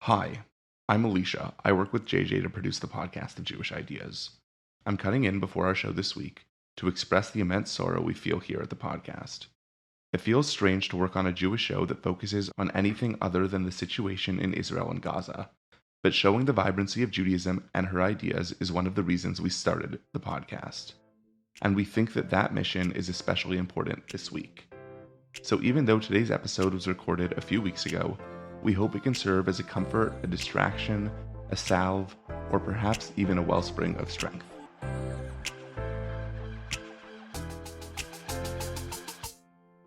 Hi, I'm Alicia. I work with JJ to produce the podcast of Jewish Ideas. I'm cutting in before our show this week to express the immense sorrow we feel here at the podcast. It feels strange to work on a Jewish show that focuses on anything other than the situation in Israel and Gaza, but showing the vibrancy of Judaism and her ideas is one of the reasons we started the podcast. And we think that mission is especially important this week. So even though today's episode was recorded a few weeks ago, we hope it can serve as a comfort, a distraction, a salve, or perhaps even a wellspring of strength.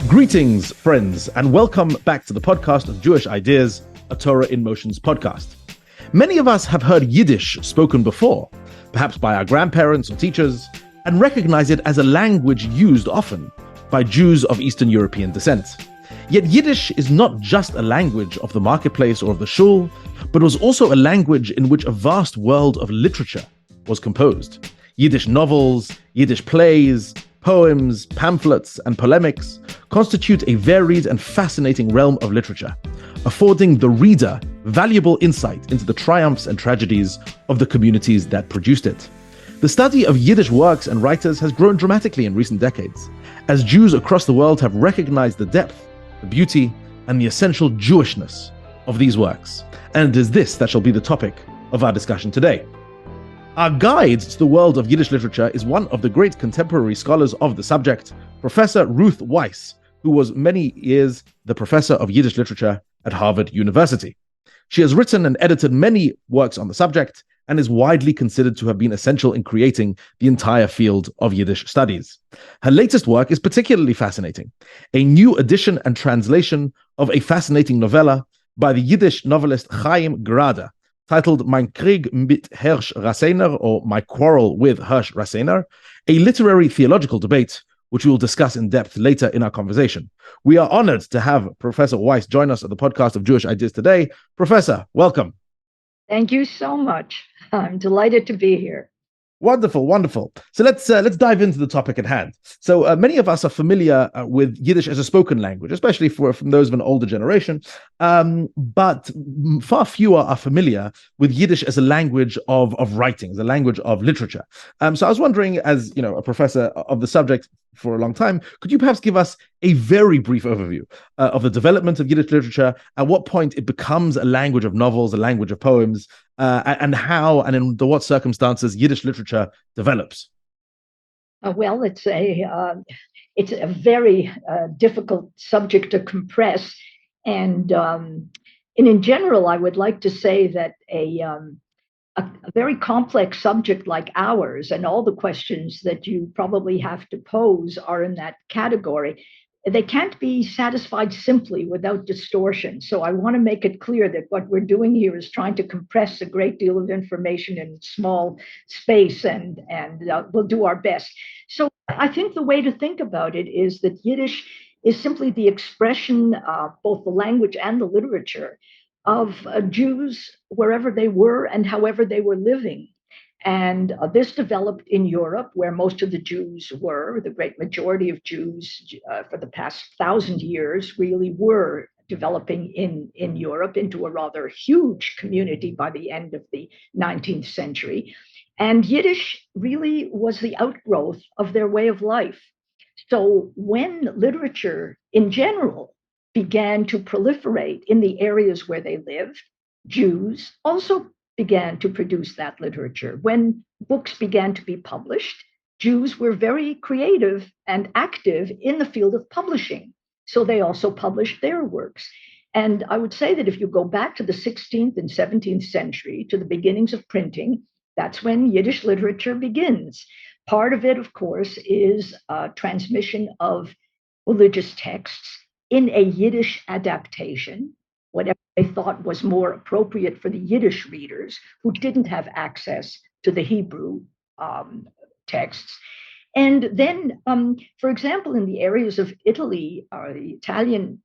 Greetings, friends, and welcome back to the podcast of Jewish Ideas, a Torah in Motions podcast. Many of us have heard Yiddish spoken before, perhaps by our grandparents or teachers, and recognize it as a language used often by Jews of Eastern European descent. Yet Yiddish is not just a language of the marketplace or of the shul, but was also a language in which a vast world of literature was composed. Yiddish novels, Yiddish plays, poems, pamphlets, and polemics constitute a varied and fascinating realm of literature, affording the reader valuable insight into the triumphs and tragedies of the communities that produced it. The study of Yiddish works and writers has grown dramatically in recent decades, as Jews across the world have recognized the depth, the beauty, and the essential Jewishness of these works. And it is this that shall be the topic of our discussion today. Our guide to the world of Yiddish literature is one of the great contemporary scholars of the subject, Professor Ruth Wisse, who was many years the professor of Yiddish literature at Harvard University. She has written and edited many works on the subject and is widely considered to have been essential in creating the entire field of Yiddish studies. Her latest work is particularly fascinating, a new edition and translation of a fascinating novella by the Yiddish novelist Chaim Grade, titled Mein Krieg mit Herrsch Rasseiner, or My Quarrel with Herrsch Rasseiner, a literary theological debate which we will discuss in depth later in our conversation. We are honored to have Professor Wisse join us at the podcast of Jewish Ideas today. Professor, welcome. Thank you so much. I'm delighted to be here. Wonderful, wonderful. So let's dive into the topic at hand. So many of us are familiar with Yiddish as a spoken language, especially from those of an older generation, but far fewer are familiar with Yiddish as a language of writing, as a language of literature. So I was wondering, as you know, a professor of the subject for a long time, could you perhaps give us a very brief overview of the development of Yiddish literature, at what point it becomes a language of novels, a language of poems, and how and in what circumstances Yiddish literature develops? Well, it's a very difficult subject to compress, and in general, I would like to say that a very complex subject like ours, and all the questions that you probably have to pose are in that category. They can't be satisfied simply without distortion. So I want to make it clear that what we're doing here is trying to compress a great deal of information in small space, and we'll do our best. So I think the way to think about it is that Yiddish is simply the expression, both the language and the literature, of Jews wherever they were and however they were living. And this developed in Europe, where most of the Jews were. The great majority of Jews for the past 1,000 years really were developing in Europe into a rather huge community by the end of the 19th century. And Yiddish really was the outgrowth of their way of life. So when literature in general began to proliferate in the areas where they lived, Jews also began to produce that literature. When books began to be published, Jews were very creative and active in the field of publishing. So they also published their works. And I would say that if you go back to the 16th and 17th century, to the beginnings of printing, that's when Yiddish literature begins. Part of it, of course, is transmission of religious texts in a Yiddish adaptation, whatever they thought was more appropriate for the Yiddish readers who didn't have access to the Hebrew texts. And then, for example, in the areas of Italy, or the Italian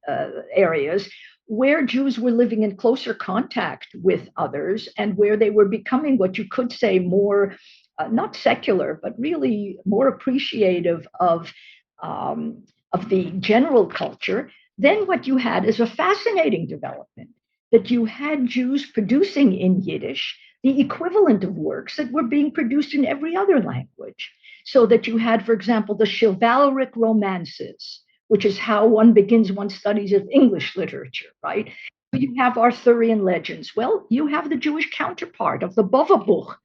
areas, where Jews were living in closer contact with others and where they were becoming what you could say more, not secular, but really more appreciative of the general culture, then what you had is a fascinating development. that you had Jews producing in Yiddish the equivalent of works that were being produced in every other language. So that you had, for example, the chivalric romances, which is how one begins one's studies of English literature, right? You have Arthurian legends. Well, you have the Jewish counterpart of the Bovabuch.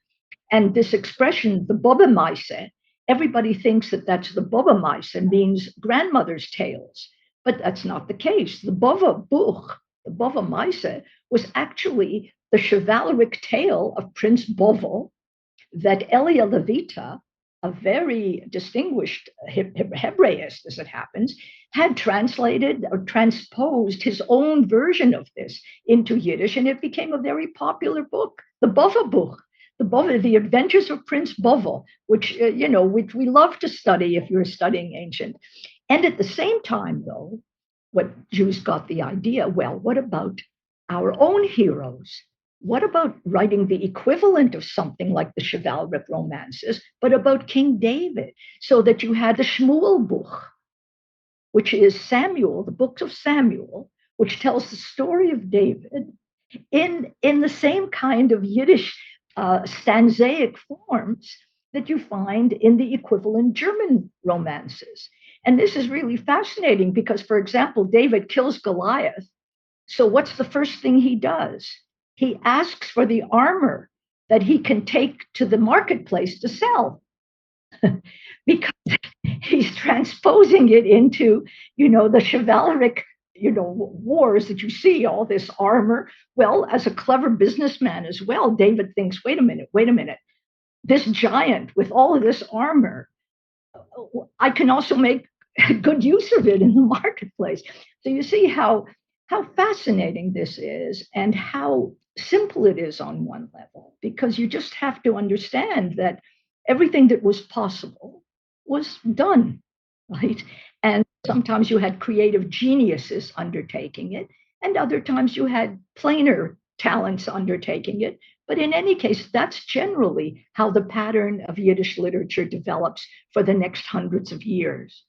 And this expression, the Bobemaise, everybody thinks that that's the Bobemaise means grandmother's tales, but that's not the case. The Bovabuch, the Bobemaise, was actually the chivalric tale of Prince Bovo that Elia Levita, a very distinguished Hebraist, as it happens, had translated or transposed his own version of this into Yiddish, and it became a very popular book, the Bova book, the Adventures of Prince Bovo, which which we love to study if you're studying ancient. And at the same time, though, what Jews got the idea, well, what about our own heroes? What about writing the equivalent of something like the chivalric romances, but about King David, so that you had the Shmuel Buch, which is Samuel, the books of Samuel, which tells the story of David in the same kind of Yiddish stanzaic forms that you find in the equivalent German romances. And this is really fascinating because, for example, David kills Goliath. So what's the first thing he does? He asks for the armor that he can take to the marketplace to sell because he's transposing it into, the chivalric, wars that you see, all this armor. Well, as a clever businessman as well, David thinks, wait a minute, this giant with all of this armor, I can also make good use of it in the marketplace. So you see how fascinating this is and how simple it is on one level, because you just have to understand that everything that was possible was done, right? And sometimes you had creative geniuses undertaking it, and other times you had plainer talents undertaking it. But in any case, that's generally how the pattern of Yiddish literature develops for the next hundreds of years.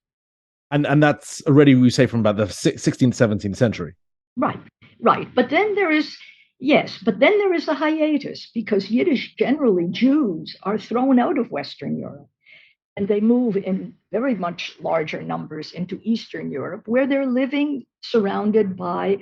And that's already, we say, from about the 16th, 17th century. Right. But then there is a hiatus, because Yiddish, generally Jews, are thrown out of Western Europe and they move in very much larger numbers into Eastern Europe, where they're living surrounded by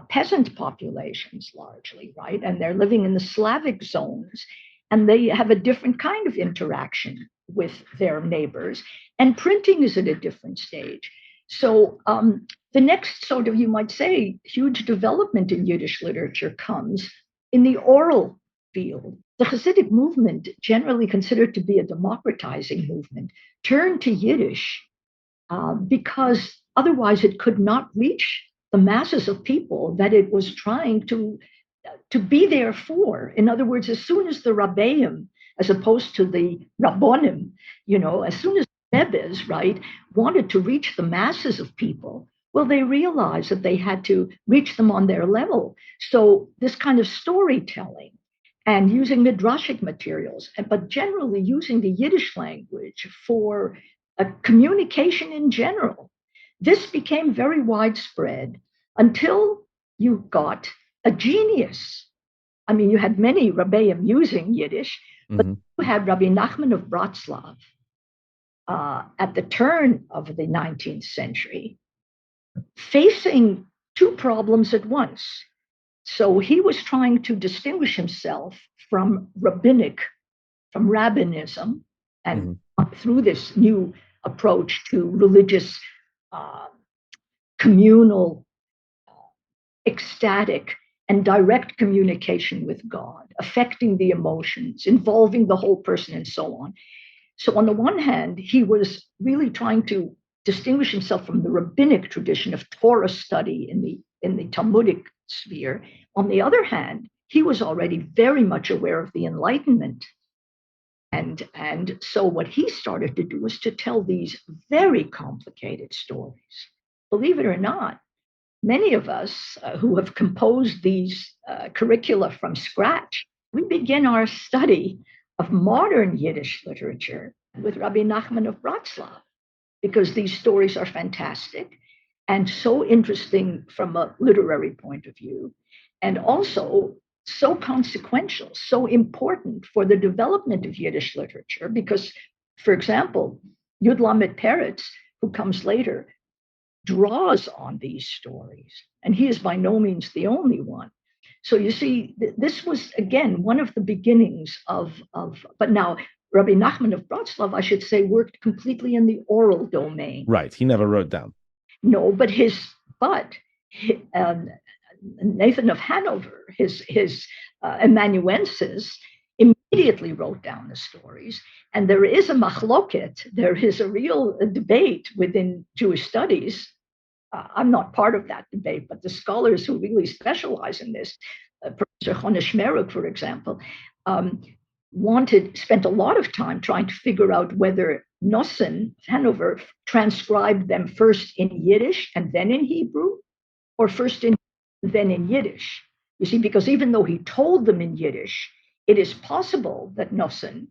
peasant populations largely, right? And they're living in the Slavic zones, and they have a different kind of interaction with their neighbors. And printing is at a different stage. So the next sort of, you might say, huge development in Yiddish literature comes in the oral field. The Hasidic movement, generally considered to be a democratizing movement, turned to Yiddish because otherwise it could not reach the masses of people that it was trying to be there for. In other words, as soon as the Rabbeim, as opposed to the Rabbonim, as soon as Rebbe's, right, wanted to reach the masses of people, well, they realized that they had to reach them on their level. So this kind of storytelling and using midrashic materials, but generally using the Yiddish language for communication in general, this became very widespread until you got a genius. I mean, you had many Rabbeim using Yiddish, but you had Rabbi Nachman of Breslov at the turn of the 19th century, facing two problems at once. So he was trying to distinguish himself from rabbinism, and through this new approach to religious, communal, ecstatic, and direct communication with God, affecting the emotions, involving the whole person, and so on. So on the one hand, he was really trying to distinguish himself from the rabbinic tradition of Torah study in the Talmudic sphere. On the other hand, he was already very much aware of the Enlightenment. And so what he started to do was to tell these very complicated stories. Believe it or not, many of us who have composed these curricula from scratch, we begin our study of modern Yiddish literature with Rabbi Nachman of Breslov, because these stories are fantastic and so interesting from a literary point of view. and also so consequential, so important for the development of Yiddish literature. Because, for example, Yud Lamed Peretz, who comes later, draws on these stories, and he is by no means the only one. So you see, this was again one of the beginnings of. But now Rabbi Nachman of Breslov, I should say, worked completely in the oral domain. Right, he never wrote down. No, but Nathan of Hanover, his amanuensis, immediately wrote down the stories. And there is a machloket, there is a real debate within Jewish studies. I'm not part of that debate, but the scholars who really specialize in this, Professor Chonesh Meruk, for example, spent a lot of time trying to figure out whether Nosson, Hanover, transcribed them first in Yiddish and then in Hebrew, or first in then in Yiddish. You see, because even though he told them in Yiddish, it is possible that Nosson,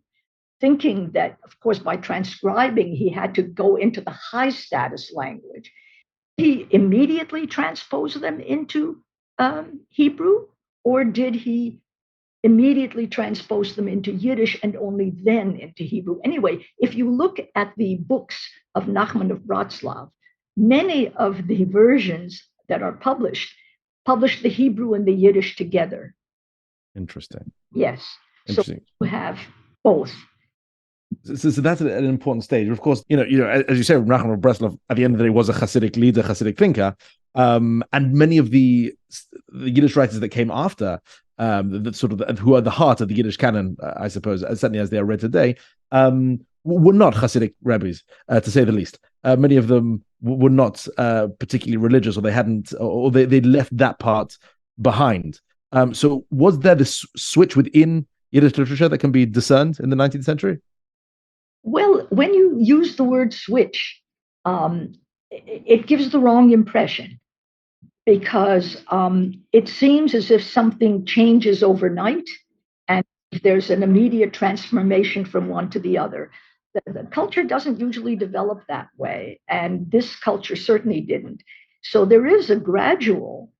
thinking that, of course, by transcribing, he had to go into the high status language, he immediately transpose them into Hebrew, or did he immediately transpose them into Yiddish and only then into Hebrew? Anyway, if you look at the books of Nachman of Breslov, many of the versions that are publish the Hebrew and the Yiddish together. Interesting. Yes. Interesting. So you have both. So that's an important stage. Of course, as you say, Nachman of Breslov at the end of the day was a Hasidic leader, Hasidic thinker, and many of the Yiddish writers that came after, who are the heart of the Yiddish canon, I suppose, certainly as they are read today, were not Hasidic rabbis, to say the least. Many of them were not particularly religious, or they hadn't, or they left that part behind. So was there this switch within Yiddish literature that can be discerned in the 19th century? Well, when you use the word switch, it gives the wrong impression, because it seems as if something changes overnight and there's an immediate transformation from one to the other. The culture doesn't usually develop that way, and this culture certainly didn't. So there is a gradual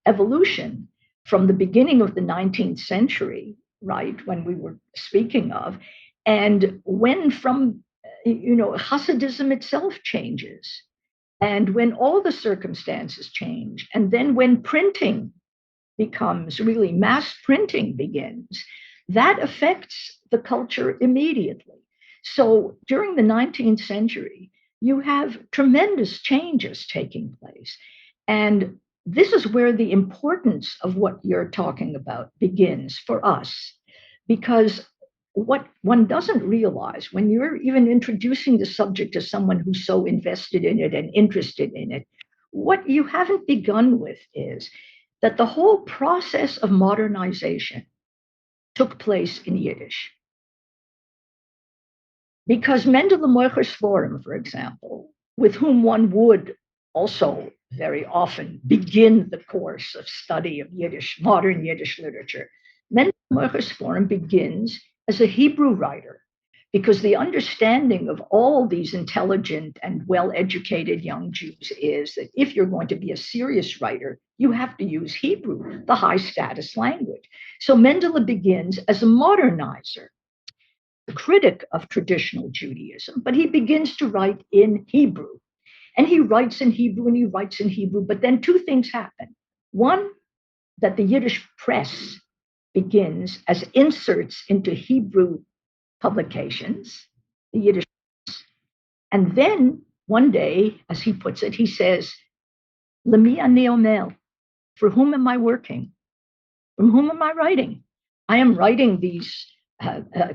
evolution from the beginning of the 19th century, right, when we were speaking of, and when from, Hasidism itself changes, and when all the circumstances change, and then when printing becomes really, mass printing begins, that affects the culture immediately. So during the 19th century, you have tremendous changes taking place. And this is where the importance of what you're talking about begins for us, because what one doesn't realize when you're even introducing the subject to someone who's so invested in it and interested in it, what you haven't begun with is that the whole process of modernization took place in Yiddish. Because Mendele Moicher's Forum, for example, with whom one would also very often begin the course of study of Yiddish, modern Yiddish literature, Mendele Moicher's Forum begins as a Hebrew writer, because the understanding of all these intelligent and well-educated young Jews is that if you're going to be a serious writer, you have to use Hebrew, the high-status language. So Mendele begins as a modernizer, a critic of traditional Judaism, but he begins to write in Hebrew. And he writes in Hebrew and he writes in Hebrew, but then two things happen. One, that the Yiddish press begins as inserts into Hebrew publications, the Yiddish press. And then one day, as he puts it, he says, Lemi ani omer, for whom am I working? From whom am I writing? I am writing these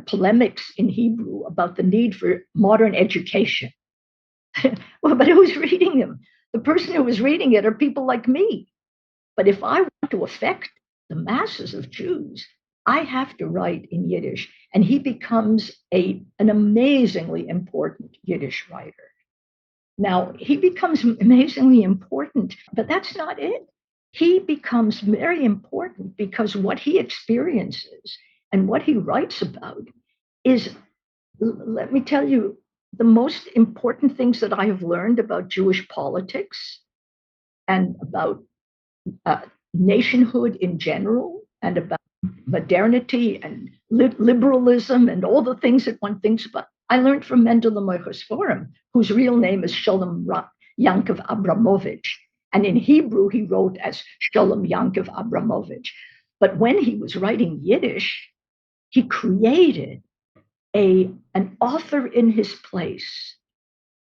polemics in Hebrew about the need for modern education. Well, but who's reading them? The person who was reading it are people like me. But if I want to affect the masses of Jews, I have to write in Yiddish. And he becomes an amazingly important Yiddish writer. Now, he becomes amazingly important, but that's not it. He becomes very important because what he experiences and what he writes about is, let me tell you, the most important things that I have learned about Jewish politics and about nationhood in general and about modernity and liberalism and all the things that one thinks about, I learned from Mendel Forum, whose real name is Sholem Yankov Abramovich. And in Hebrew, he wrote as Sholem Yankov Abramovich. But when he was writing Yiddish, he created an author in his place,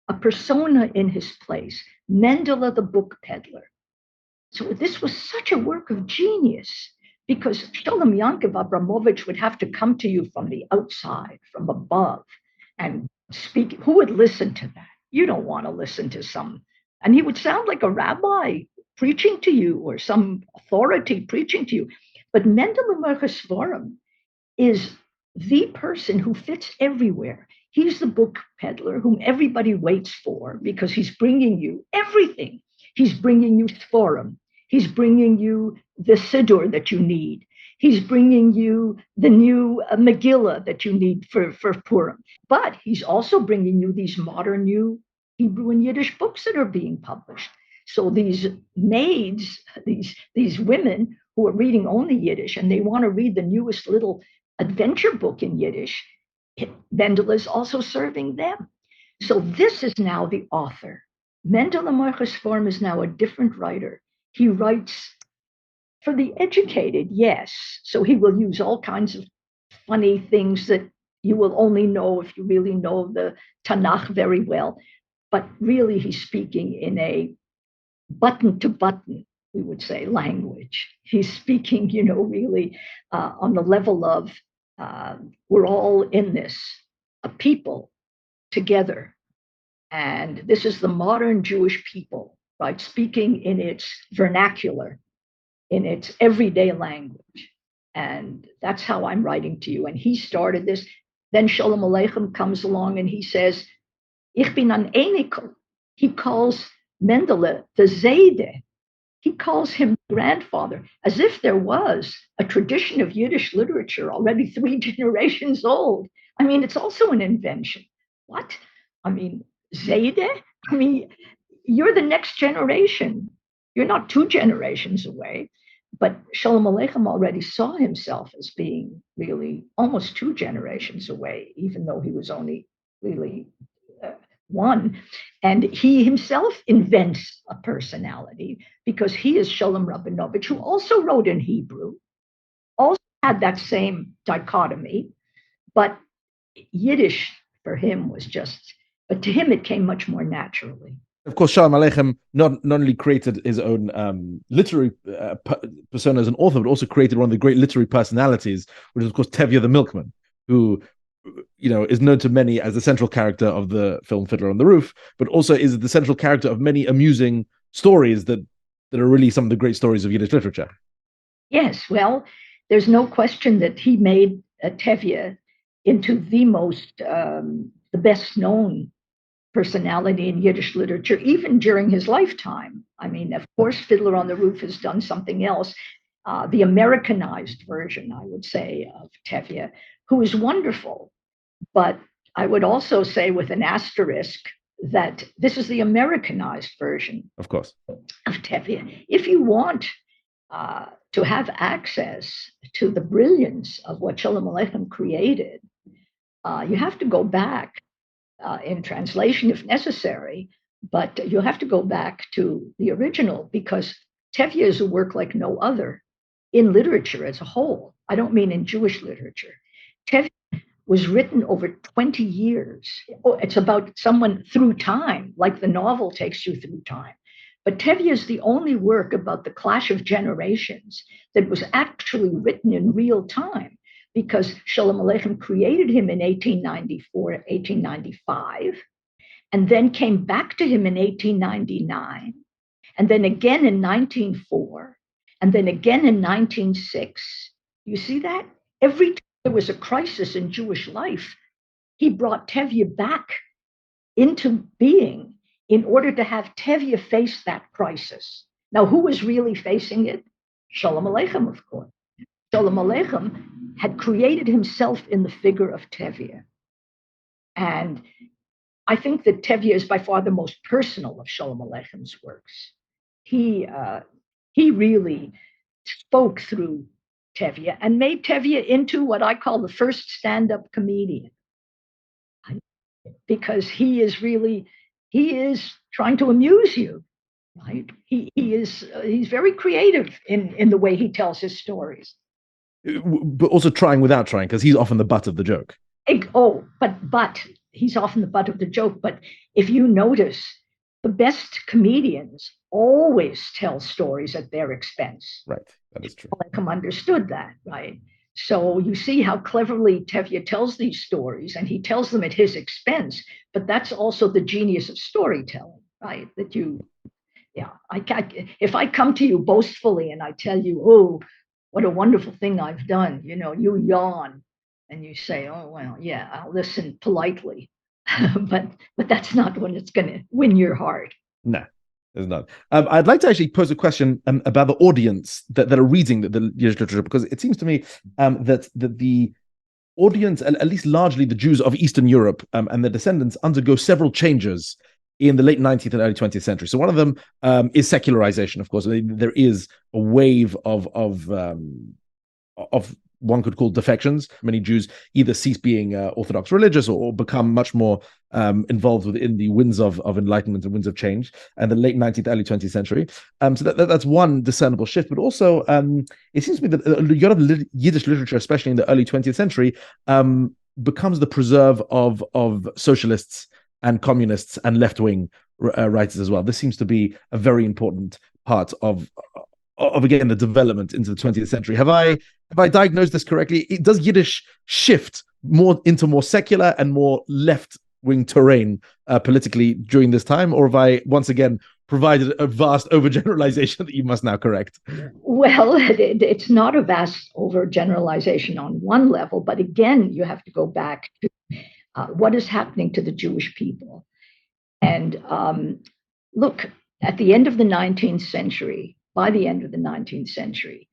a persona in his place, Mendele the book peddler. So this was such a work of genius, because Sholem Yankov Abramovich would have to come to you from the outside, from above, and speak. Who would listen to that? You don't want to listen to some. And he would sound like a rabbi preaching to you, or some authority preaching to you. But Mendel Forum is the person who fits everywhere. He's the book peddler whom everybody waits for, because he's bringing you everything. He's bringing you Sforim. He's bringing you the Siddur that you need. He's bringing you the new Megillah that you need for Purim. But he's also bringing you these modern new Hebrew and Yiddish books that are being published. So these maids, these women who are reading only Yiddish, and they want to read the newest little adventure book in Yiddish, Mendel is also serving them. So this is now the author. Mendel Form is now a different writer. He writes for the educated, yes. So he will use all kinds of funny things that you will only know if you really know the Tanakh very well. But really, he's speaking in a button to button, we would say, language. He's speaking, really on the level of we're all in this, a people together. And this is the modern Jewish people, right? Speaking in its vernacular, in its everyday language. And that's how I'm writing to you. And he started this. Then Sholem Aleichem comes along and he says, Ich bin an Enikel. He calls Mendele the Zayde. He calls him grandfather, as if there was a tradition of Yiddish literature already 3 generations old. I mean, it's also an invention. What? I mean, Zayde? I mean, you're the next generation. You're not 2 generations away. But Sholem Aleichem already saw himself as being really almost 2 generations away, even though he was only really 1. And he himself invents a personality, because he is Sholem Rabinovich, who also wrote in Hebrew, also had that same dichotomy, but Yiddish for him was just, but to him it came much more naturally. Of course, Sholem Aleichem not only created his own literary persona as an author, but also created one of the great literary personalities, which is, of course, Tevye the Milkman, who is known to many as the central character of the film Fiddler on the Roof, but also is the central character of many amusing stories that are really some of the great stories of Yiddish literature. Yes, well, there's no question that he made Tevye into the best known personality in Yiddish literature, even during his lifetime. I mean, of course, Fiddler on the Roof has done something else. The Americanized version, I would say, of Tevye, who is wonderful. But I would also say, with an asterisk, that this is the Americanized version, of course, of Tevye. If you want to have access to the brilliance of what Sholem Aleichem created, you have to go back in translation if necessary, but you'll have to go back to the original, because Tevye is a work like no other in literature as a whole. I don't mean in Jewish literature. Tevye was written over 20 years. It's about someone through time, like the novel takes you through time. But Tevye is the only work about the clash of generations that was actually written in real time, because Sholem Aleichem created him in 1894, 1895, and then came back to him in 1899, and then again in 1904, and then again in 1906. You see that? Every time there was a crisis in Jewish life, he brought Tevye back into being in order to have Tevye face that crisis. Now, who was really facing it? Sholem Aleichem, of course. Sholem Aleichem had created himself in the figure of Tevye. And I think that Tevye is by far the most personal of Sholem Aleicham's works. He really spoke through Tevye and made Tevye into what I call the first stand-up comedian, because he is trying to amuse you, right? He's very creative in the way he tells his stories. But also trying without trying, because he's often the butt of the joke. But he's often the butt of the joke. But if you notice, the best comedians always tell stories at their expense. Right, that is true. Malcolm understood that, right? So you see how cleverly Tevye tells these stories, and he tells them at his expense. But that's also the genius of storytelling, right? That you, yeah, if I come to you boastfully and I tell you, oh, what a wonderful thing I've done, you yawn and you say, oh, well, yeah, I'll listen politely. but that's not when it's going to win your heart. No, there's not. I'd like to actually pose a question about the audience that are reading the Yiddish literature, because it seems to me that the audience, at least largely the Jews of Eastern Europe and their descendants, undergo several changes in the late 19th and early 20th century. So one of them is secularization, of course. There is a wave of one could call defections. Many Jews either cease being Orthodox religious or become much more involved within the winds of enlightenment and winds of change and the late 19th, early 20th century. So that's one discernible shift. But also, it seems to me that a lot of Yiddish literature, especially in the early 20th century, becomes the preserve of socialists and communists and left-wing writers as well. This seems to be a very important part of again the development into the 20th century. Have I diagnosed this correctly? Does Yiddish shift more into more secular and more left-wing terrain politically during this time, or have I once again provided a vast overgeneralization that you must now correct? Well, it's not a vast overgeneralization on one level, but again, you have to go back to what is happening to the Jewish people. And look, at the end of the 19th century, by the end of the 19th century,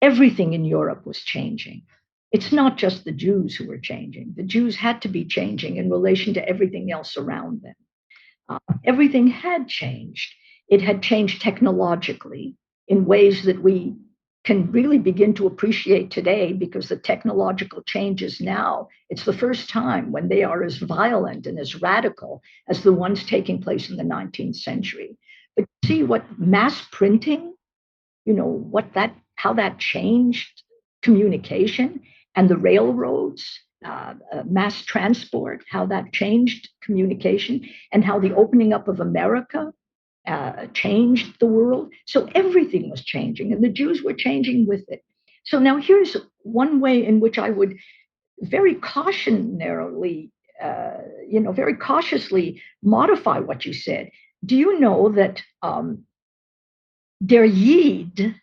everything in Europe was changing. It's not just the Jews who were changing. The Jews had to be changing in relation to everything else around them. Everything had changed. It had changed technologically in ways that we can really begin to appreciate today, because the technological changes now, it's the first time when they are as violent and as radical as the ones taking place in the 19th century. But see what mass printing, how that changed communication, and the railroads, mass transport, how that changed communication, and how the opening up of America changed the world. So everything was changing, and the Jews were changing with it. So now here's one way in which I would very cautionarily, very cautiously modify what you said. Do you know that Der Yid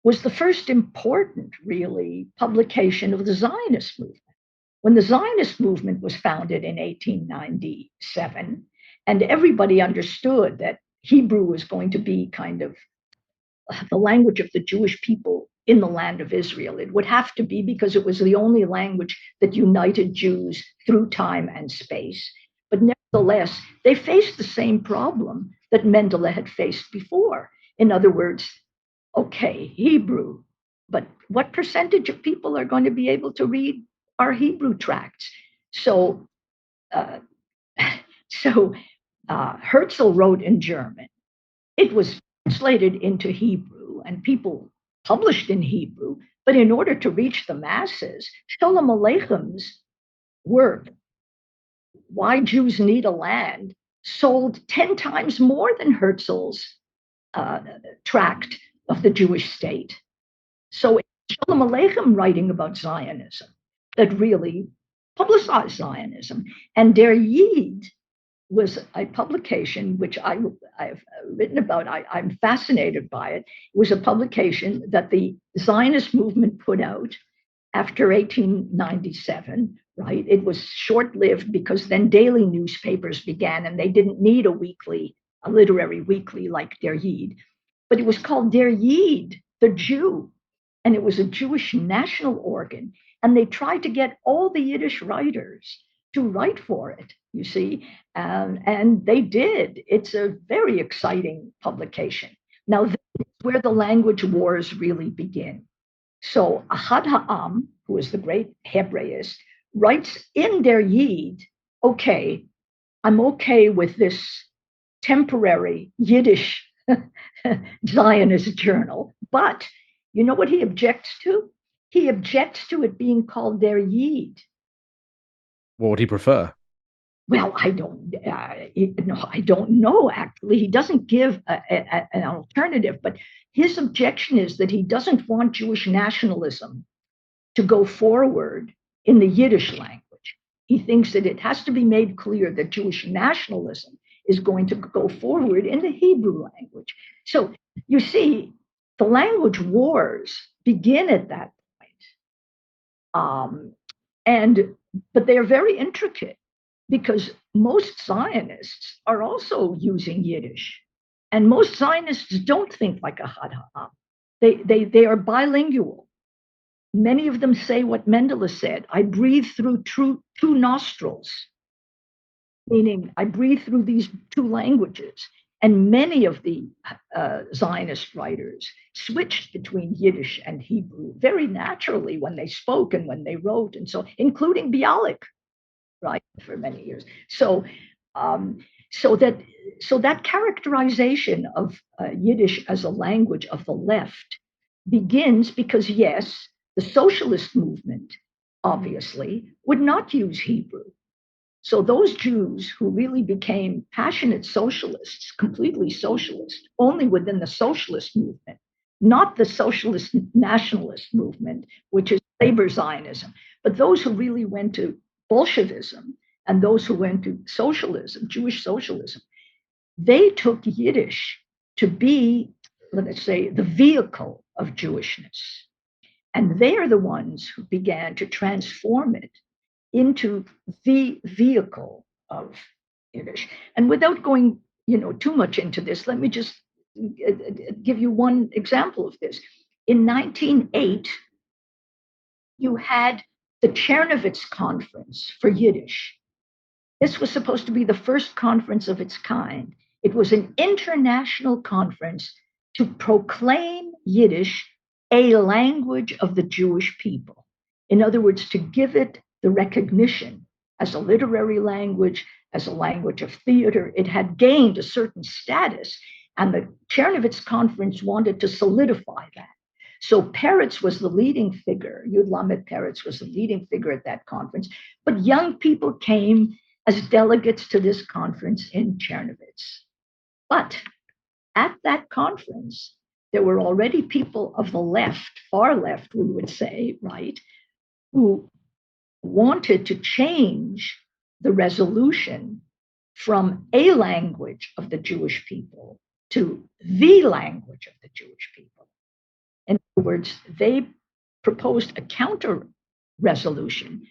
was the first important, really, publication of the Zionist movement? When the Zionist movement was founded in 1897, and everybody understood that Hebrew was going to be kind of the language of the Jewish people in the land of Israel. It would have to be, because it was the only language that united Jews through time and space. But nevertheless, they faced the same problem that Mendele had faced before. In other words, okay, Hebrew, but what percentage of people are going to be able to read our Hebrew tracts? So Herzl wrote in German. It was translated into Hebrew, and people published in Hebrew. But in order to reach the masses, Sholem Aleichem's work, Why Jews Need a Land, sold 10 times more than Herzl's tract of the Jewish state. So it's Sholem Aleichem writing about Zionism that really publicized Zionism. And Der Yid was a publication which I've written about. I'm fascinated by it. It was a publication that the Zionist movement put out after 1897, right? It was short-lived because then daily newspapers began, and they didn't need a literary weekly like Der Yid. But it was called Der Yid, the Jew, and it was a Jewish national organ. And they tried to get all the Yiddish writers to write for it, you see, and they did. It's a very exciting publication. Now, where the language wars really begin. So Ahad Ha'am, who is the great Hebraist, writes in their Yid, okay, I'm okay with this temporary Yiddish Zionist journal, but you know what he objects to? He objects to it being called their Yid. What would he prefer? Well, I don't know. Actually, he doesn't give an alternative. But his objection is that he doesn't want Jewish nationalism to go forward in the Yiddish language. He thinks that it has to be made clear that Jewish nationalism is going to go forward in the Hebrew language. So you see, the language wars begin at that point. But they are very intricate because most Zionists are also using Yiddish. And most Zionists don't think like a Ahad Ha'am. They are bilingual. Many of them say what Mendele said, I breathe through two nostrils, meaning I breathe through these two languages. And many of the Zionist writers switched between Yiddish and Hebrew very naturally when they spoke and when they wrote, and so, including Bialik, right, for many years. So that characterization of Yiddish as a language of the left begins because, yes, the socialist movement obviously would not use Hebrew. So those Jews who really became passionate socialists, completely socialist, only within the socialist movement, not the socialist nationalist movement, which is labor Zionism, but those who really went to Bolshevism and those who went to socialism, Jewish socialism, they took Yiddish to be, let us say, the vehicle of Jewishness. And they're the ones who began to transform it into the vehicle of Yiddish. And without going, too much into this, let me just give you one example of this. In 1908, you had the Chernovitz Conference for Yiddish. This was supposed to be the first conference of its kind. It was an international conference to proclaim Yiddish a language of the Jewish people. In other words, to give it the recognition as a literary language, as a language of theater. It had gained a certain status, and the Chernovitz Conference wanted to solidify that. So Peretz was the leading figure. Yud Lamed Peretz was the leading figure at that conference. But young people came as delegates to this conference in Chernovitz. But at that conference, there were already people of the left, far left, we would say, right, who wanted to change the resolution from a language of the Jewish people to the language of the Jewish people. In other words, they proposed a counter resolution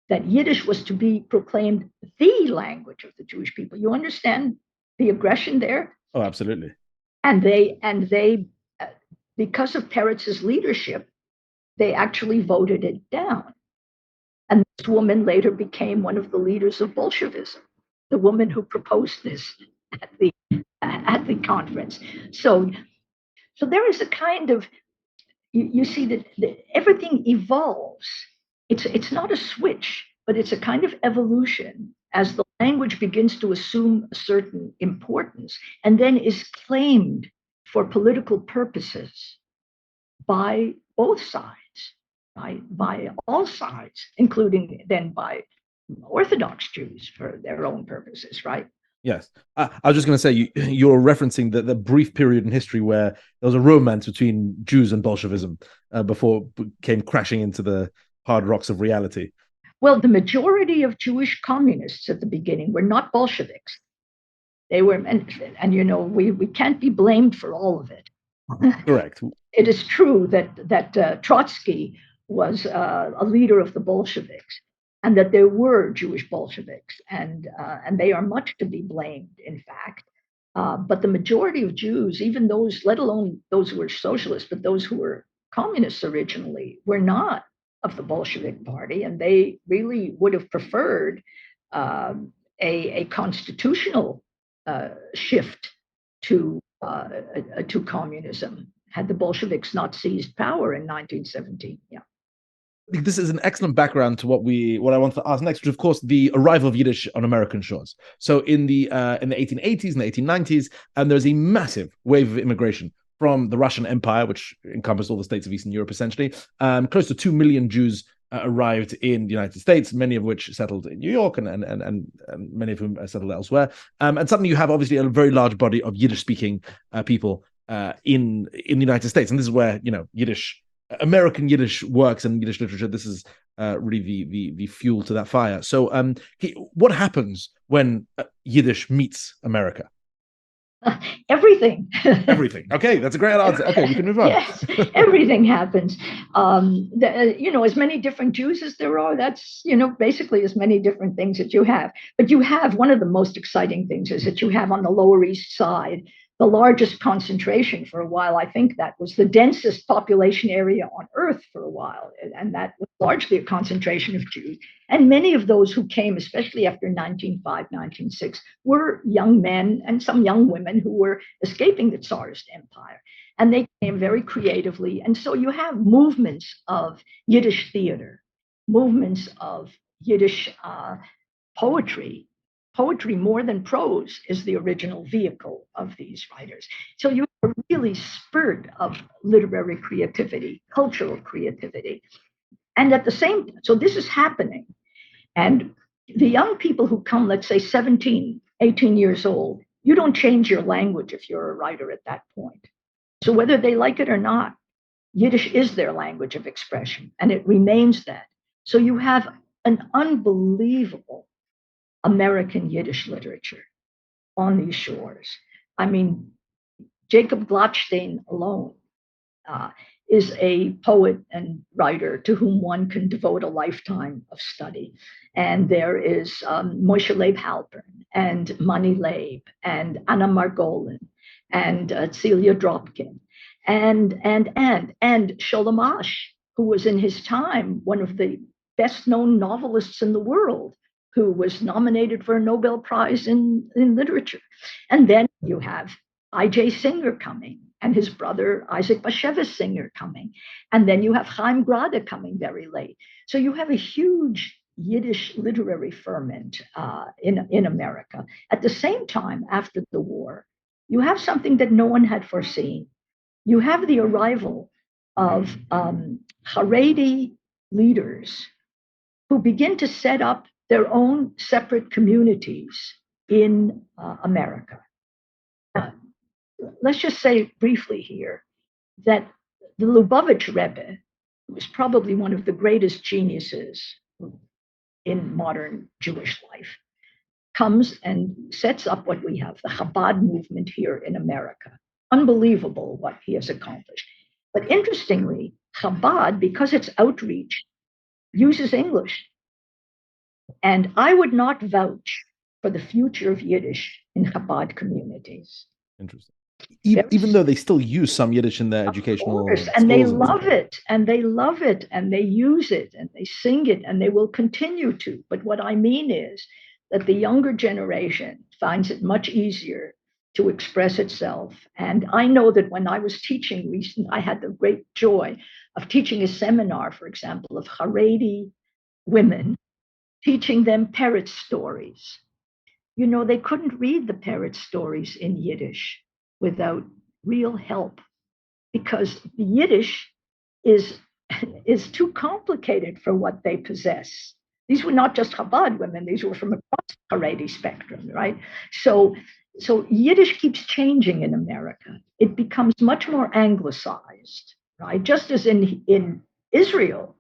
that Yiddish was to be proclaimed the language of the Jewish people. You understand the aggression there? Oh, absolutely. And they, because of Peretz's leadership, they actually voted it down. And this woman later became one of the leaders of Bolshevism, the woman who proposed this at the conference. So there is a kind of, you see that everything evolves. It's not a switch, but it's a kind of evolution as the language begins to assume a certain importance and then is claimed for political purposes by both sides. By all sides, including then by Orthodox Jews for their own purposes, right? Yes. I was just going to say, you're referencing the brief period in history where there was a romance between Jews and Bolshevism before it came crashing into the hard rocks of reality. Well, the majority of Jewish communists at the beginning were not Bolsheviks. They were, and we can't be blamed for all of it. Correct. It is true that Trotsky was a leader of the Bolsheviks, and that there were Jewish Bolsheviks, and they are much to be blamed, in fact. But the majority of Jews, even those, let alone those who were socialists, but those who were communists originally, were not of the Bolshevik Party, and they really would have preferred a constitutional shift to communism. had the Bolsheviks not seized power in 1917. Yeah. This is an excellent background to what I want to ask next, which of course the arrival of Yiddish on American shores. So in the 1880s and the 1890s, there's a massive wave of immigration from the Russian Empire, which encompassed all the states of Eastern Europe essentially. Close to 2 million Jews arrived in the United States, many of which settled in New York, and many of whom settled elsewhere. And suddenly you have obviously a very large body of Yiddish-speaking people in the United States, and this is where American Yiddish works and Yiddish literature. This is really the fuel to that fire. So, what happens when Yiddish meets America? Everything. Everything. Okay, that's a great answer. Okay, we can move on. Yes, everything happens. As many different Jews as there are, that's, basically as many different things that you have. But you have, one of the most exciting things is that you have on the Lower East Side the largest concentration for a while. I think that was the densest population area on earth for a while. And that was largely a concentration of Jews. And many of those who came, especially after 1905, 1906, were young men and some young women who were escaping the Tsarist Empire. And they came very creatively. And so you have movements of Yiddish theater, movements of Yiddish poetry. Poetry, more than prose, is the original vehicle of these writers. So you have a really spurt of literary creativity, cultural creativity. And at the same time, so this is happening. And the young people who come, let's say 17, 18 years old, you don't change your language if you're a writer at that point. So whether they like it or not, Yiddish is their language of expression, and it remains that. So you have an unbelievable American Yiddish literature on these shores. I mean, Jacob Glatstein alone is a poet and writer to whom one can devote a lifetime of study. And there is Moshe Leib Halpern and Mani Leib and Anna Margolin and Celia Dropkin and Sholem Asch, who was in his time one of the best known novelists in the world, who was nominated for a Nobel Prize in literature. And then you have I.J. Singer coming, and his brother Isaac Bashevis Singer coming. And then you have Chaim Grade coming very late. So you have a huge Yiddish literary ferment in America. At the same time, after the war, you have something that no one had foreseen. You have the arrival of Haredi leaders who begin to set up their own separate communities in America. Let's just say briefly here that the Lubavitch Rebbe, who is probably one of the greatest geniuses in modern Jewish life, comes and sets up what we have, the Chabad movement here in America. Unbelievable what he has accomplished. But interestingly, Chabad, because its outreach, uses English. And I would not vouch for the future of Yiddish in Chabad communities. Interesting. Even though they still use some Yiddish in their educational schools. And they love it, and they love it, and they use it, and they sing it, and they will continue to. But what I mean is that the younger generation finds it much easier to express itself. And I know that when I was teaching recently, I had the great joy of teaching a seminar, for example, of Haredi women, teaching them parrot stories. They couldn't read the parrot stories in Yiddish without real help, because the Yiddish is too complicated for what they possess. These were not just Chabad women, these were from across the Haredi spectrum, right? So Yiddish keeps changing in America. It becomes much more anglicized, right? Just as in Israel,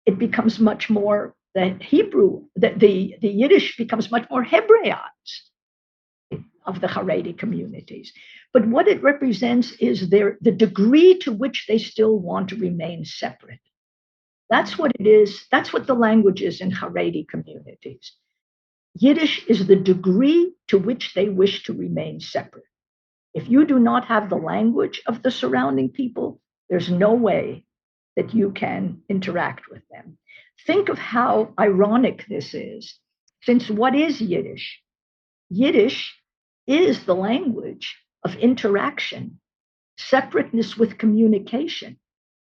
it becomes much more the Hebrew, the Yiddish becomes much more Hebraized of the Haredi communities. But what it represents is the degree to which they still want to remain separate. That's what it is. That's what the language is in Haredi communities. Yiddish is the degree to which they wish to remain separate. If you do not have the language of the surrounding people, there's no way that you can interact with them. Think of how ironic this is, since what is Yiddish? Yiddish is the language of interaction separateness with communication.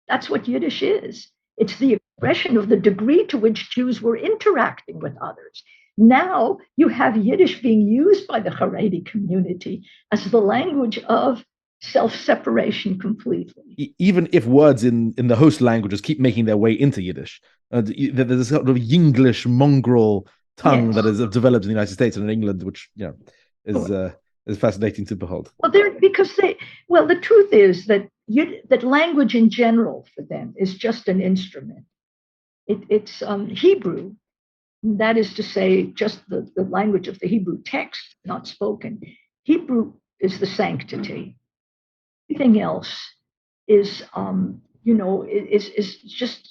That's what Yiddish is. It's the expression of the degree to which Jews were interacting with others. Now you have Yiddish being used by the Haredi community as the language of self-separation completely. Even if words in the host languages keep making their way into Yiddish, there's a sort of Yinglish mongrel tongue that has developed in the United States and in England, which is fascinating to behold. Well, the truth is that that language in general for them is just an instrument. It's Hebrew, that is to say, just the language of the Hebrew text, not spoken. Hebrew is the sanctity. Everything else is, is just,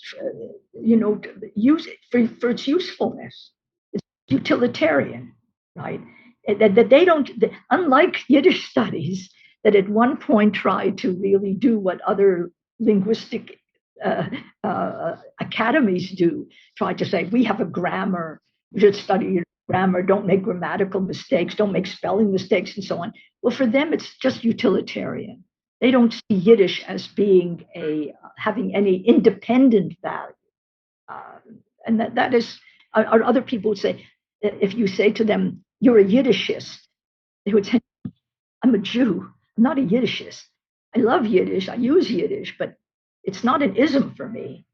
use it for its usefulness. It's utilitarian, right? That they don't, unlike Yiddish studies, that at one point tried to really do what other linguistic academies do, try to say, we have a grammar, we should study grammar, don't make grammatical mistakes, don't make spelling mistakes, and so on. Well, for them, it's just utilitarian. They don't see Yiddish as being having any independent value. And that is, or other people would say, if you say to them, you're a Yiddishist, they would say, I'm a Jew, I'm not a Yiddishist. I love Yiddish, I use Yiddish, but it's not an ism for me.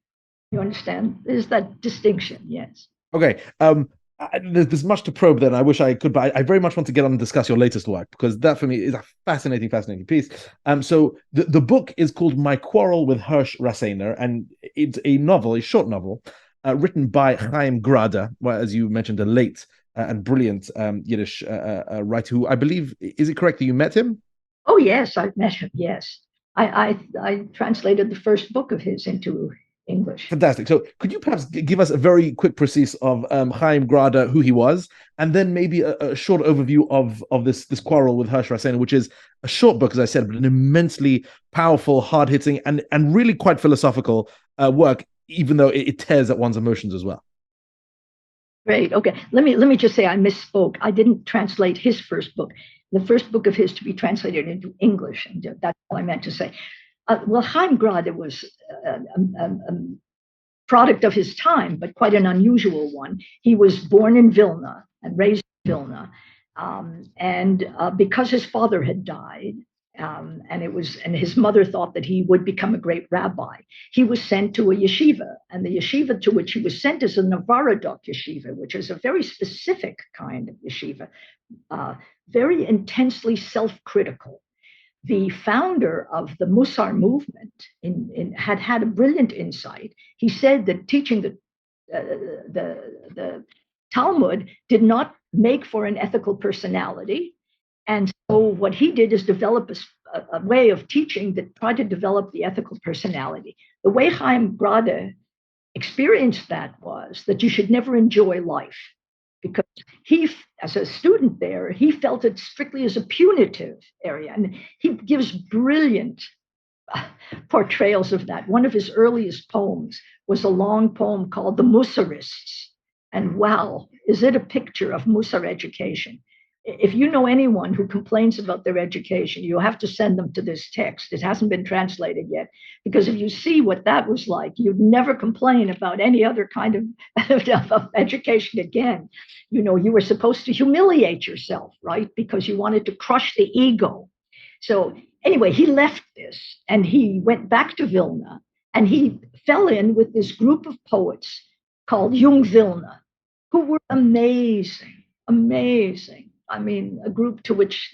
You understand? There's that distinction, yes. Okay. There's much to probe there, and I wish I could, but I very much want to get on and discuss your latest work, because that for me is a fascinating piece. So the book is called My Quarrel with Hirsch Rasseiner, and it's a short novel, written by Chaim Grade, as you mentioned, a late and brilliant Yiddish writer who I believe, is it correct that you met him? Oh, yes, I've met him, yes. I translated the first book of his into English. Fantastic. So could you perhaps give us a very quick précis of Chaim Grade, who he was, and then maybe a short overview of this quarrel with Hirsch Rasseiner, which is a short book, as I said, but an immensely powerful, hard-hitting, and really quite philosophical work, even though it tears at one's emotions as well. Great. Okay. Let me just say I misspoke. I didn't translate his first book. The first book of his to be translated into English, and that's all I meant to say. Well, Chaim Grade was a product of his time, but quite an unusual one. He was born in Vilna and raised in Vilna, and because his father had died, and his mother thought that he would become a great rabbi, he was sent to a yeshiva, and the yeshiva to which he was sent is a Novarodok yeshiva, which is a very specific kind of yeshiva, very intensely self-critical. The founder of the Musar movement had a brilliant insight. He said that teaching the Talmud did not make for an ethical personality. And so what he did is develop a way of teaching that tried to develop the ethical personality. The way Chaim Grade experienced that was that you should never enjoy life, because he, as a student there, he felt it strictly as a punitive area. And he gives brilliant portrayals of that. One of his earliest poems was a long poem called The Musarists. And wow, is it a picture of Musar education? If you know anyone who complains about their education, you have to send them to this text. It hasn't been translated yet, because if you see what that was like, you'd never complain about any other kind of education again. You were supposed to humiliate yourself, right? Because you wanted to crush the ego. So anyway, he left this and he went back to Vilna, and he fell in with this group of poets called Jung Vilna, who were amazing. I mean, a group to which,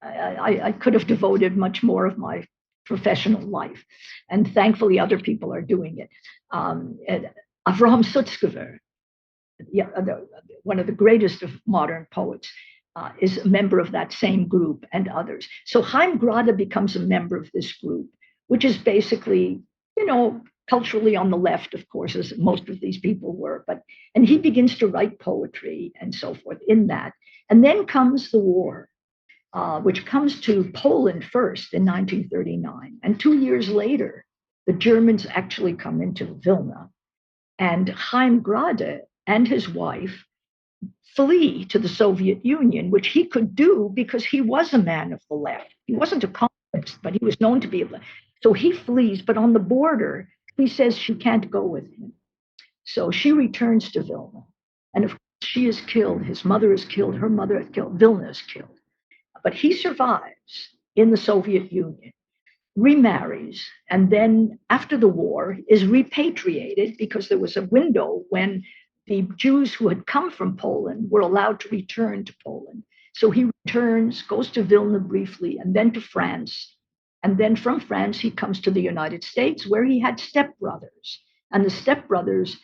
I could have devoted much more of my professional life. And thankfully, other people are doing it. Avraham Sutzkever, one of the greatest of modern poets, is a member of that same group, and others. So Chaim Grade becomes a member of this group, which is basically, culturally on the left, of course, as most of these people were. And he begins to write poetry and so forth in that. And then comes the war, which comes to Poland first in 1939. And 2 years later, the Germans actually come into Vilna. And Chaim Grade and his wife flee to the Soviet Union, which he could do because he was a man of the left. He wasn't a communist. but he was known to be a blasphemist. So he flees, but on the border, he says she can't go with him. So she returns to Vilna. And of course, she is killed. His mother is killed. Her mother is killed. Vilna is killed. But he survives in the Soviet Union, remarries, and then after the war is repatriated because there was a window when the Jews who had come from Poland were allowed to return to Poland. So he returns, goes to Vilna briefly, and then to France. And then from France, he comes to the United States, where he had stepbrothers. And the stepbrothers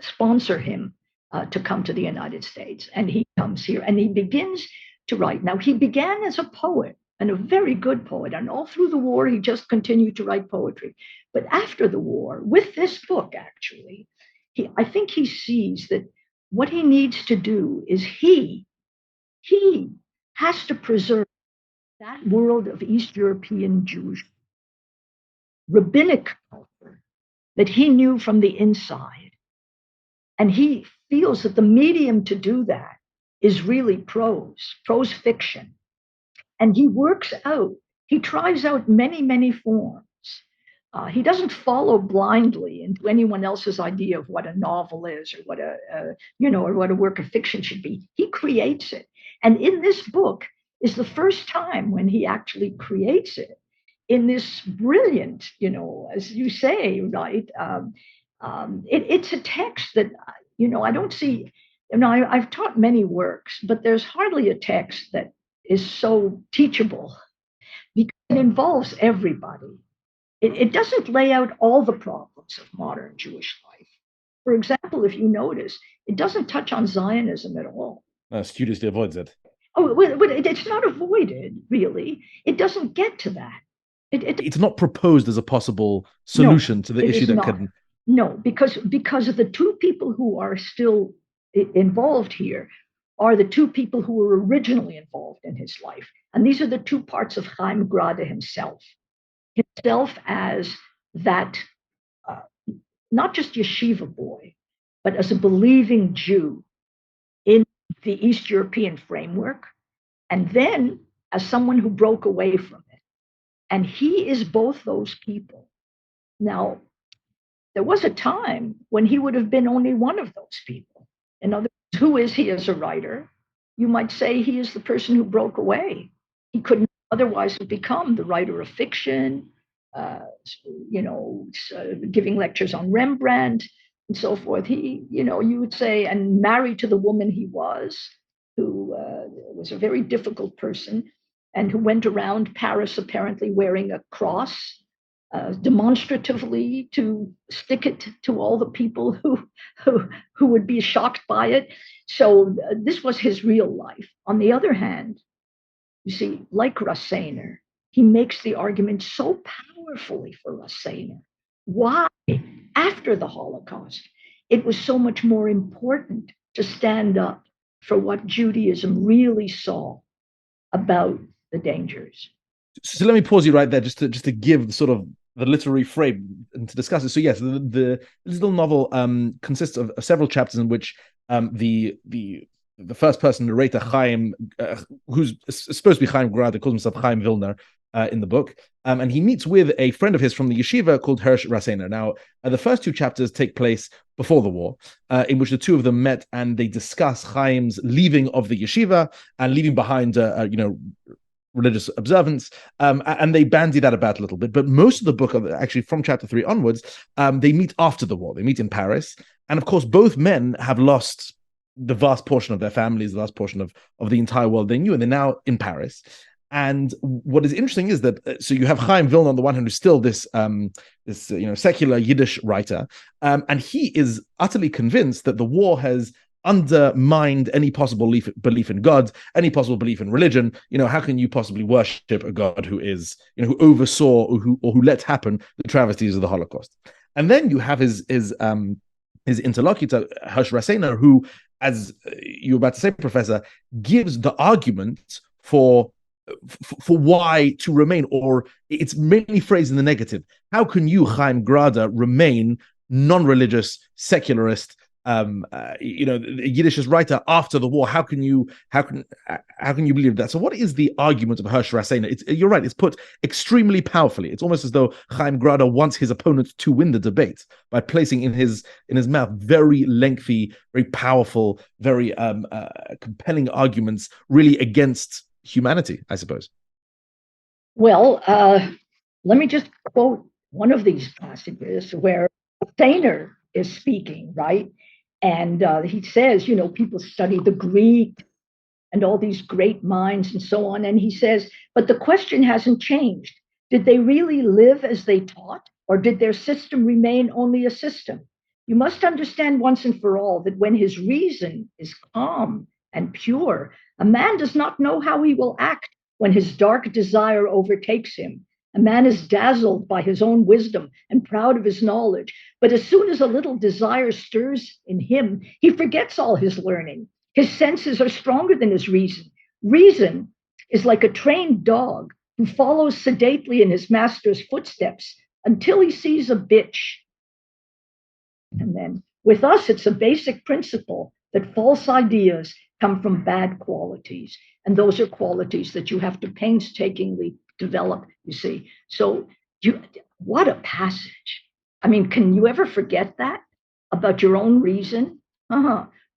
sponsor him to come to the United States. And he comes here and he begins to write. Now, he began as a poet and a very good poet. And all through the war, he just continued to write poetry. But after the war, with this book, actually, I think he sees that what he needs to do is he has to preserve that world of East European Jewish rabbinic culture that he knew from the inside. And he feels that the medium to do that is really prose fiction. And he tries out many, many forms. He doesn't follow blindly into anyone else's idea of what a novel is or what or what a work of fiction should be. He creates it. And in this book is the first time when he actually creates it in this brilliant, as you say, right? It's a text that, I don't see, I've taught many works, but there's hardly a text that is so teachable because it involves everybody. It doesn't lay out all the problems of modern Jewish life. For example, if you notice, it doesn't touch on Zionism at all. Studiously avoids it. Oh, but it's not avoided, really. It doesn't get to that. It's not proposed as a possible solution to the issue that could. No, because of the two people who are still involved here are the two people who were originally involved in his life. And these are the two parts of Chaim Grade himself as that, not just yeshiva boy, but as a believing Jew in the East European framework, and then as someone who broke away from it. And he is both those people. Now, there was a time when he would have been only one of those people. In other words, who is he as a writer? You might say he is the person who broke away. He couldn't otherwise have become the writer of fiction, giving lectures on Rembrandt and so forth. He, you would say, and married to the woman he was, who was a very difficult person and who went around Paris apparently wearing a cross, demonstratively to stick it to all the people who would be shocked by it. So this was his real life. On the other hand, you see, like Raseiner, he makes the argument so powerfully for Raseiner. Why, after the Holocaust, it was so much more important to stand up for what Judaism really saw about the dangers. So let me pause you right there, just to give sort of the literary frame and to discuss it. So yes, the little novel consists of several chapters in which the first person narrator, Chaim, who's supposed to be Chaim Grade, calls himself Chaim Vilner in the book, and he meets with a friend of his from the yeshiva called Hirsch Raseiner. Now, the first two chapters take place before the war, in which the two of them met and they discuss Chaim's leaving of the yeshiva and leaving behind, religious observance, and they bandy that about a little bit. But most of the book, actually from chapter 3 onwards, they meet after the war. They meet in Paris, and of course, both men have lost the vast portion of their families, the vast portion of the entire world they knew, and they're now in Paris. And what is interesting is that so you have Chaim Vilna on the one hand, who's still this secular Yiddish writer, and he is utterly convinced that the war has undermined any possible belief in God, any possible belief in religion. How can you possibly worship a God who is, who oversaw or who let happen the travesties of the Holocaust? And then you have his interlocutor, Hirsch Raseiner, who, as you were about to say, Professor, gives the argument for why to remain, or it's mainly phrased in the negative. How can you, Chaim Grade, remain non-religious, secularist, the Yiddish writer after the war. How can you believe that? So what is the argument of Hersh Raseina? You're right. It's put extremely powerfully. It's almost as though Chaim Grade wants his opponent to win the debate by placing in his mouth very lengthy, very powerful, very compelling arguments, really against humanity, I suppose. Well, let me just quote one of these passages where Raseiner is speaking, right? And he says, people study the Greek and all these great minds and so on. And he says, but the question hasn't changed. Did they really live as they taught, or did their system remain only a system? You must understand once and for all that when his reason is calm and pure, a man does not know how he will act when his dark desire overtakes him. A man is dazzled by his own wisdom and proud of his knowledge. But as soon as a little desire stirs in him, he forgets all his learning. His senses are stronger than his reason. Reason is like a trained dog who follows sedately in his master's footsteps until he sees a bitch. And then with us, it's a basic principle that false ideas come from bad qualities. And those are qualities that you have to painstakingly develop, you see. So what a passage. I mean, can you ever forget that about your own reason?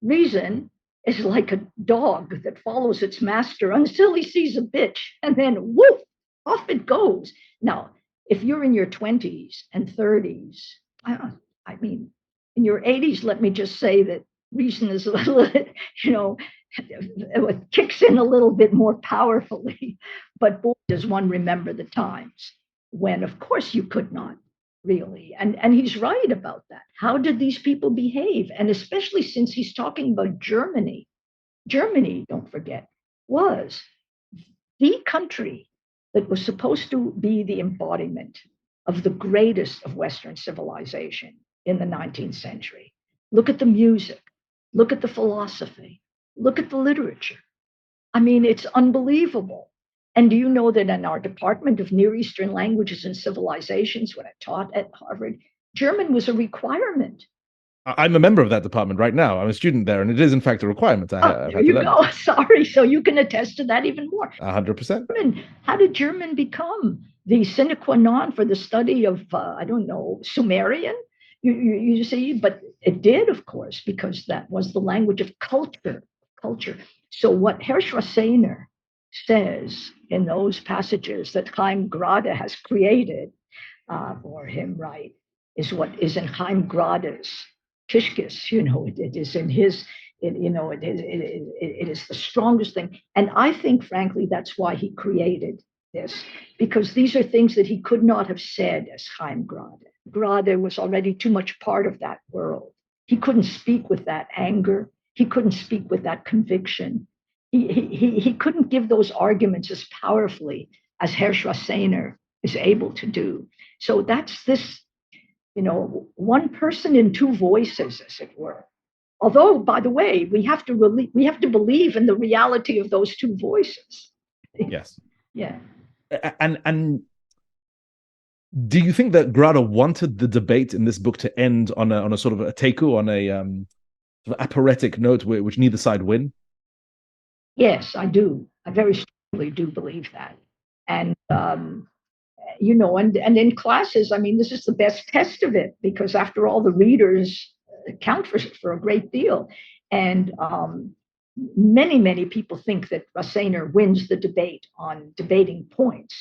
Reason is like a dog that follows its master until he sees a bitch, and then woof, off it goes. Now, if you're in your 20s and 30s, I mean, in your 80s, let me just say that reason is a little, it kicks in a little bit more powerfully. But boy, does one remember the times when, of course, you could not really. And he's right about that. How did these people behave? And especially since he's talking about Germany. Germany, don't forget, was the country that was supposed to be the embodiment of the greatest of Western civilization in the 19th century. Look at the music, look at the philosophy, look at the literature. I mean, it's unbelievable. And do you know that in our Department of Near Eastern Languages and Civilizations, when I taught at Harvard, German was a requirement. I'm a member of that department right now. I'm a student there, and it is, in fact, a requirement. There you go. Sorry. So you can attest to that even more. 100%. How did German become the sine qua non for the study of, Sumerian? You see, but it did, of course, because that was the language of culture. So what Hersh Raseiner says in those passages that Chaim Grade has created for him, right, is what is in Chaim Grade's Kishkis. It is in his, it is the strongest thing. And I think, frankly, that's why he created this, because these are things that he could not have said as Chaim Grade. Grade was already too much part of that world. He couldn't speak with that anger. He couldn't speak with that conviction. He couldn't give those arguments as powerfully as Hersh Raseiner is able to do. So that's this, one person in two voices, as it were. Although, by the way, we have to believe in the reality of those two voices. Yes. Yeah. And do you think that Grade wanted the debate in this book to end on a sort of a teiku, on a sort of aphoretic note which neither side win? Yes, I do. I very strongly do believe that. And and in classes, I mean, this is the best test of it, because after all, the readers count for a great deal. And many people think that Raseiner wins the debate on debating points.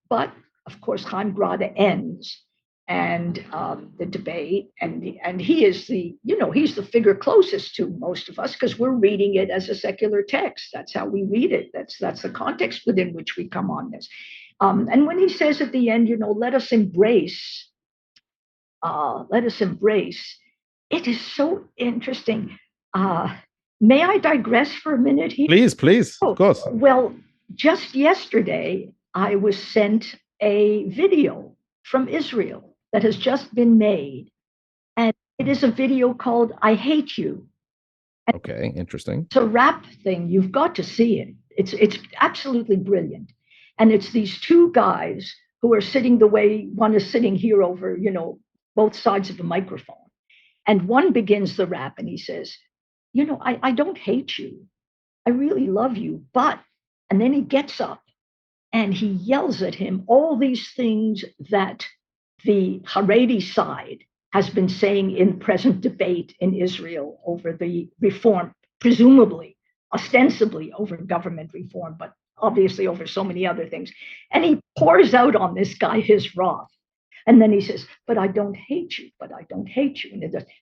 But of course, Chaim Grade ends and the debate, and he is he's the figure closest to most of us, because we're reading it as a secular text. That's how we read it. That's the context within which we come on this. And when he says at the end, let us embrace, it is so interesting. May I digress for a minute here? Please, of course. Well, just yesterday, I was sent a video from Israel that has just been made. And it is a video called I Hate You. And okay, interesting. It's a rap thing. You've got to see it. It's absolutely brilliant. And it's these two guys who are sitting the way one is sitting here over, both sides of the microphone. And one begins the rap and he says, I don't hate you. I really love you. But, and then he gets up and he yells at him all these things that the Haredi side has been saying in present debate in Israel over the reform, presumably, ostensibly over government reform, but obviously over so many other things. And he pours out on this guy his wrath. And then he says, but I don't hate you, but I don't hate you.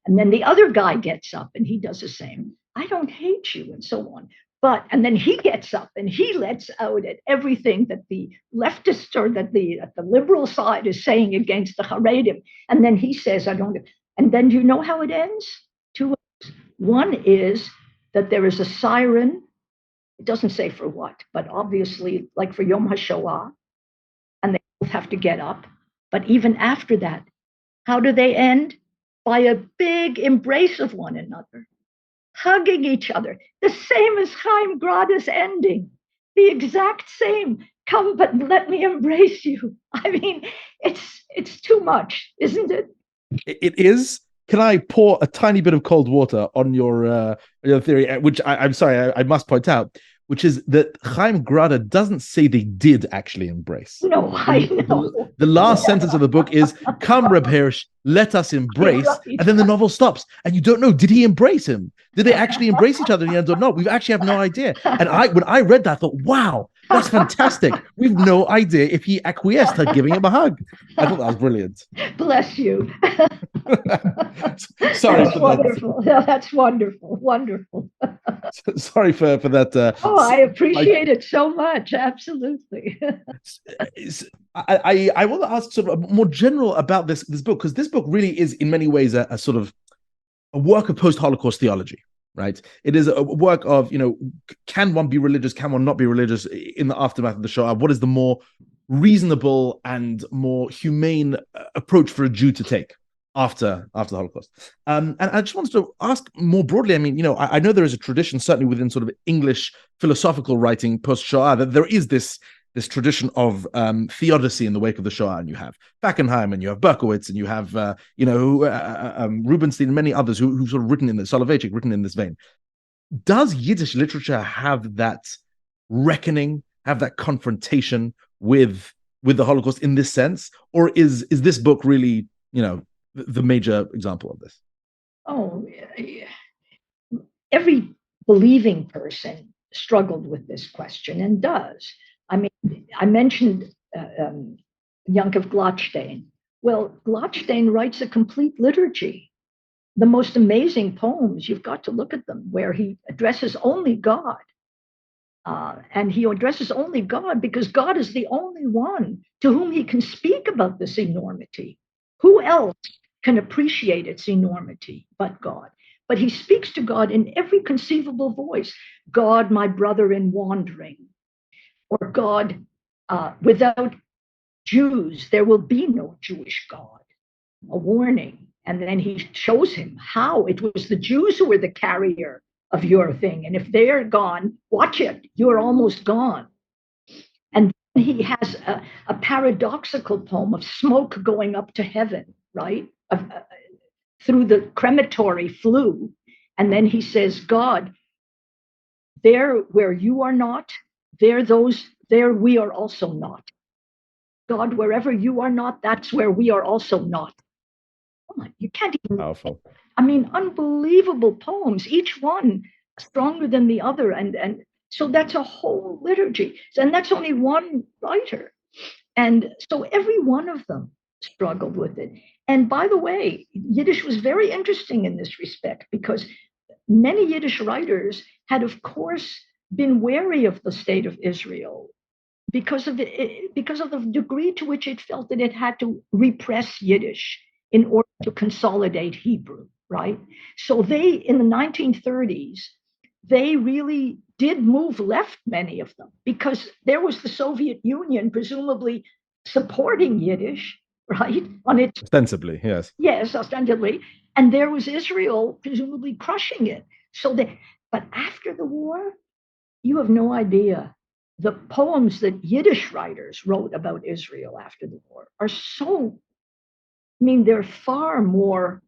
And then the other guy gets up and he does the same. I don't hate you, and so on. And then he gets up and he lets out at everything that the leftist or that the liberal side is saying against the Haredim. And then he says, I don't. And then do you know how it ends? Two ways. One is that there is a siren. It doesn't say for what, but obviously like for Yom HaShoah, and they both have to get up. But even after that, how do they end? By a big embrace of one another, hugging each other, the same as Chaim Grade's ending, the exact same. Come, but let me embrace you. I mean, it's too much, isn't it? It is. Can I pour a tiny bit of cold water on your theory, which I'm sorry, I must point out, which is that Chaim Grade doesn't say they did actually embrace. No, I know. The last sentence of the book is, come, Reb Hirsch, let us embrace. Right. And then the novel stops. And you don't know, did he embrace him? Did they actually embrace each other in the end or not? We actually have no idea. And when I read that, I thought, wow, that's fantastic. We've no idea if he acquiesced her giving him a hug. I thought that was brilliant. Bless you. Sorry that's for wonderful. that. That's wonderful. Wonderful. Sorry for that. I appreciate it so much. Absolutely. I want to ask sort of more general about this book, because this book really is in many ways a sort of a work of post-Holocaust theology, right? It is a work of, can one be religious? Can one not be religious in the aftermath of the Shoah? What is the more reasonable and more humane approach for a Jew to take after the Holocaust? And I just wanted to ask more broadly, I mean, I know there is a tradition, certainly within sort of English philosophical writing post-Shoah, that there is this tradition of theodicy in the wake of the Shoah, and you have Fackenheim, and you have Berkowitz, and you have Rubinstein, and many others who've sort of written in this, Soloveitchik written in this vein. Does Yiddish literature have that reckoning, have that confrontation with the Holocaust in this sense, or is this book really, the major example of this? Oh, every believing person struggled with this question and does. I mean, I mentioned Yankov Glatstein. Well, Glatstein writes a complete liturgy. The most amazing poems, you've got to look at them, where he addresses only God. And he addresses only God because God is the only one to whom he can speak about this enormity. Who else can appreciate its enormity but God? But he speaks to God in every conceivable voice. God, my brother in wandering. Or God, without Jews, there will be no Jewish God. A warning. And then he shows him how it was the Jews who were the carrier of your thing. And if they're gone, watch it, you're almost gone. And then he has a paradoxical poem of smoke going up to heaven, right? Through the crematory flue. And then he says, God, there where you are not, there we are also not. God, wherever you are not, that's where we are also not. Oh, you can't even. Powerful. I mean, unbelievable poems, each one stronger than the other. And so that's a whole liturgy. And that's only one writer. And so every one of them struggled with it. And by the way, Yiddish was very interesting in this respect because many Yiddish writers had, of course, been wary of the state of Israel because of the degree to which it felt that it had to repress Yiddish in order to consolidate Hebrew, right? So they, in the 1930s, they really did move left, many of them, because there was the Soviet Union presumably supporting Yiddish, right? Ostensibly, yes. Yes, ostensibly. And there was Israel presumably crushing it. But after the war, you have no idea. The poems that Yiddish writers wrote about Israel after the war are so, they're far more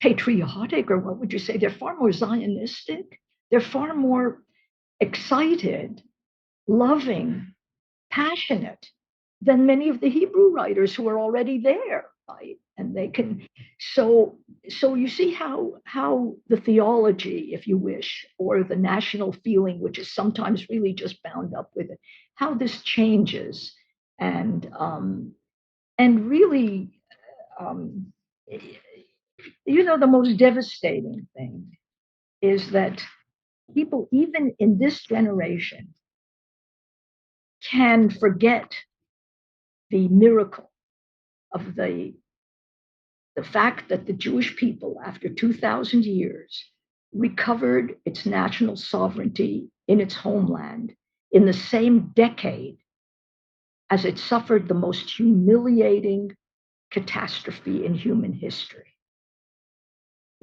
patriotic, or what would you say? They're far more Zionistic. They're far more excited, loving, passionate than many of the Hebrew writers who are already there, right? And they can, so you see how the theology, if you wish, or the national feeling, which is sometimes really just bound up with it, how this changes, and really, the most devastating thing is that people, even in this generation, can forget the miracle of the fact that the Jewish people, after 2,000 years, recovered its national sovereignty in its homeland in the same decade as it suffered the most humiliating catastrophe in human history.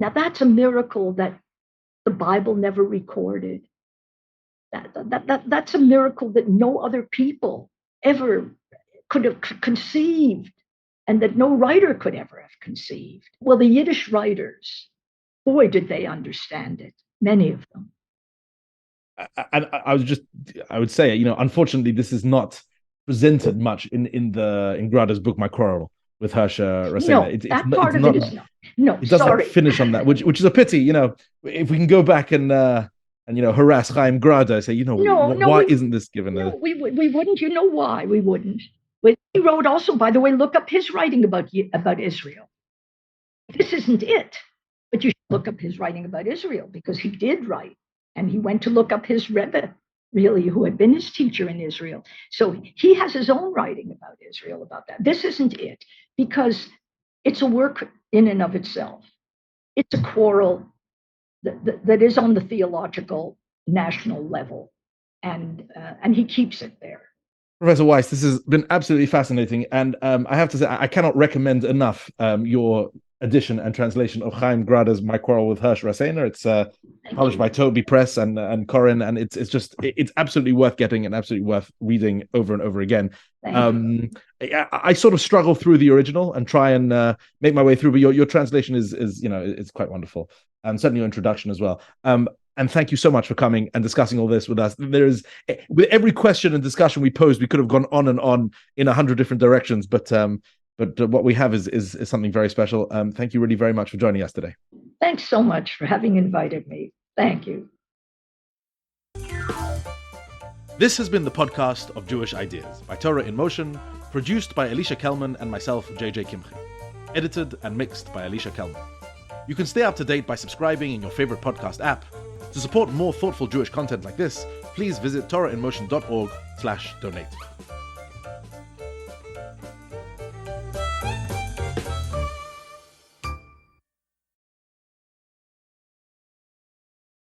Now, that's a miracle that the Bible never recorded. That's a miracle that no other people ever could have conceived, and that no writer could ever have conceived. Well, the Yiddish writers, boy, did they understand it, many of them. And I would say, unfortunately, this is not presented much in Grada's book, My Quarrel with Hersha Raseina. No, that part of it is not. No, it doesn't finish on that, which is a pity. If we can go back and harass Chaim Grade, say, why isn't this given? We wouldn't. You know why we wouldn't? He wrote also, by the way, look up his writing about Israel. This isn't it, but you should look up his writing about Israel, because he did write, and he went to look up his Rebbe, really, who had been his teacher in Israel. So he has his own writing about Israel, about that. This isn't it, because it's a work in and of itself. It's a quarrel that is on the theological national level, and he keeps it there. Professor Wisse, this has been absolutely fascinating, and I have to say, I cannot recommend enough your edition and translation of Chaim Grade's My Quarrel with Hersha Raseina. It's published by Toby Press and Corin, and it's absolutely worth getting and absolutely worth reading over and over again. I sort of struggle through the original and try and make my way through, but your translation is it's quite wonderful, and certainly your introduction as well. And thank you so much for coming and discussing all this with us. With every question and discussion we posed, we could have gone on and on in 100 different directions, but what we have is something very special. Thank you really very much for joining us today. Thanks so much for having invited me. Thank you. This has been the podcast of Jewish Ideas by Torah in Motion, produced by Elisha Kelman and myself, JJ Kimchi. Edited and mixed by Elisha Kelman. You can stay up to date by subscribing in your favorite podcast app. To support more thoughtful Jewish content like this, please visit TorahInMotion.org/donate.